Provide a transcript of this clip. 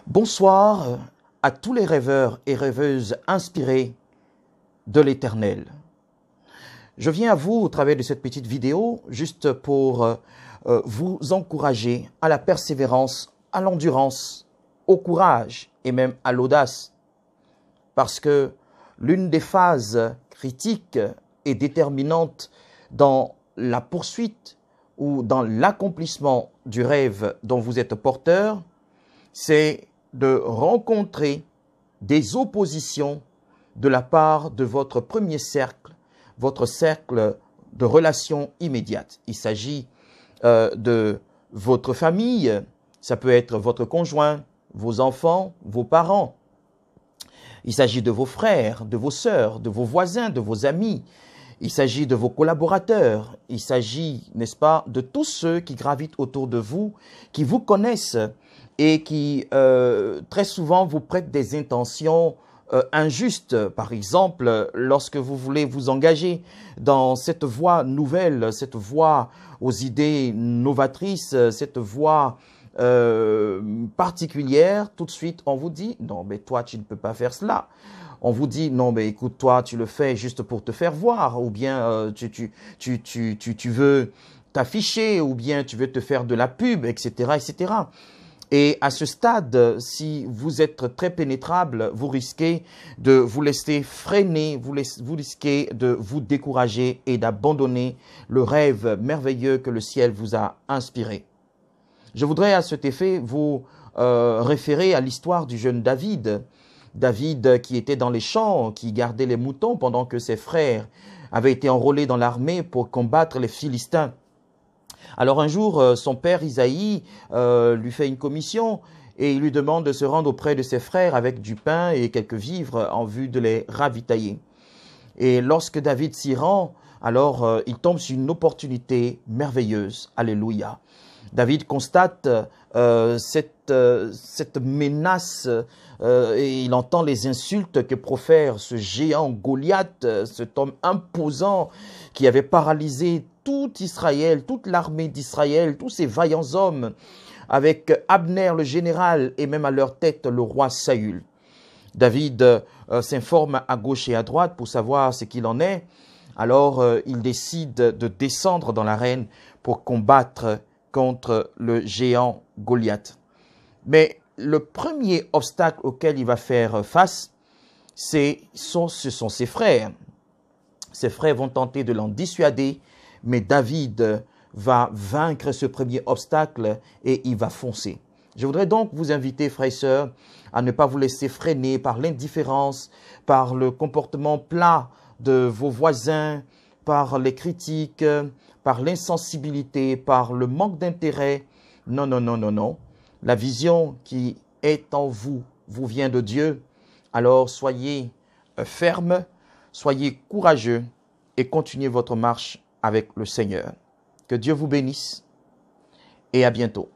Bonsoir à tous les rêveurs et rêveuses inspirés de l'Éternel. Je viens à vous au travers de cette petite vidéo juste pour vous encourager à la persévérance, à l'endurance, au courage et même à l'audace. Parce que l'une des phases critiques et déterminantes dans la poursuite ou dans l'accomplissement du rêve dont vous êtes porteur, c'est de rencontrer des oppositions de la part de votre premier cercle, votre cercle de relations immédiates. Il s'agit de votre famille, ça peut être votre conjoint, vos enfants, vos parents. Il s'agit de vos frères, de vos sœurs, de vos voisins, de vos amis. Il s'agit de vos collaborateurs. Il s'agit, n'est-ce pas, de tous ceux qui gravitent autour de vous, qui vous connaissent et qui très souvent vous prêtent des intentions injustes. Par exemple, lorsque vous voulez vous engager dans cette voie nouvelle, cette voie aux idées novatrices, cette voie particulière, tout de suite on vous dit « Non, mais toi tu ne peux pas faire cela ». On vous dit « Non, mais écoute, toi tu le fais juste pour te faire voir » ou bien tu veux t'afficher ou bien tu veux te faire de la pub, etc., etc. Et à ce stade, si vous êtes très pénétrable, vous risquez de vous laisser freiner, vous risquez de vous décourager et d'abandonner le rêve merveilleux que le ciel vous a inspiré. Je voudrais à cet effet vous référer à l'histoire du jeune David. David qui était dans les champs, qui gardait les moutons pendant que ses frères avaient été enrôlés dans l'armée pour combattre les Philistins. Alors un jour, son père Isaïe lui fait une commission et il lui demande de se rendre auprès de ses frères avec du pain et quelques vivres en vue de les ravitailler. Et lorsque David s'y rend, alors il tombe sur une opportunité merveilleuse. Alléluia. David constate cette menace et il entend les insultes que profère ce géant Goliath, cet homme imposant qui avait paralysé tout Israël, toute l'armée d'Israël, tous ces vaillants hommes, avec Abner le général et même à leur tête le roi Saül. David s'informe à gauche et à droite pour savoir ce qu'il en est. Alors il décide de descendre dans l'arène pour combattre contre le géant Goliath. Mais le premier obstacle auquel il va faire face, ce sont ses frères. Ses frères vont tenter de l'en dissuader, mais David va vaincre ce premier obstacle et il va foncer. Je voudrais donc vous inviter, frères et sœurs, à ne pas vous laisser freiner par l'indifférence, par le comportement plat de vos voisins, par les critiques, par l'insensibilité, par le manque d'intérêt. Non, non, non, non, non. La vision qui est en vous vous vient de Dieu. Alors soyez fermes, soyez courageux et continuez votre marche avec le Seigneur. Que Dieu vous bénisse et à bientôt.